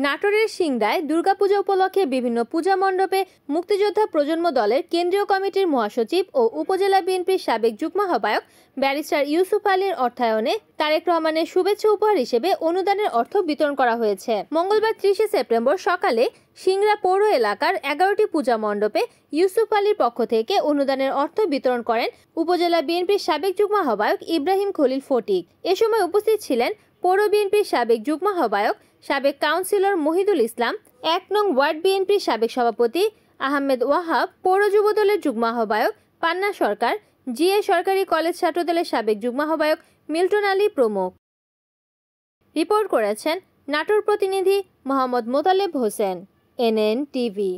নাটোরের সিংড়ায় দুর্গাপূজা উপলক্ষে বিভিন্ন পূজা মণ্ডপে মুক্তিযোদ্ধা প্রজন্ম দলের কেন্দ্রীয় কমিটির মহাসচিব ও উপজেলা বিএনপির সাবেক যুগ্ম আহ্বায়ক ব্যারিস্টার ইউসুফ আলীর অর্থায়নে তারেক রহমানের শুভেচ্ছা উপহার হিসেবে অনুদানের অর্থ বিতরণ করা হয়েছে। মঙ্গলবার 30 সেপ্টেম্বর সকালে সিংড়া পৌর এলাকার 11টি পূজা মণ্ডপে ইউসুফ আলীর পক্ষ থেকে অনুদানের অর্থ বিতরণ করেন উপজেলা বিএনপির সাবেক যুগ্ম আহ্বায়ক ইব্রাহিম খলিল ফটিক। এ সময় উপস্থিত ছিলেন পৌর বিএনপির সাবেক যুগ্ম আহ্বায়ক সাবেক কাউন্সিলর মহিদুল ইসলাম, 1 নং ওয়ার্ড বিএনপির সাবেক সভাপতি আহমেদ ওয়াহাব, পৌর যুবদলের যুগ্ম আহ্বায়ক পান্না সরকার, জিএ সরকারি কলেজ ছাত্রদলের সাবেক যুগ্ম আহ্বায়ক মিল্টন আলী প্রমুখ। রিপোর্ট করেছেন নাটোর প্রতিনিধি মোহাম্মদ মোতালেব হোসেন, NN টিভি।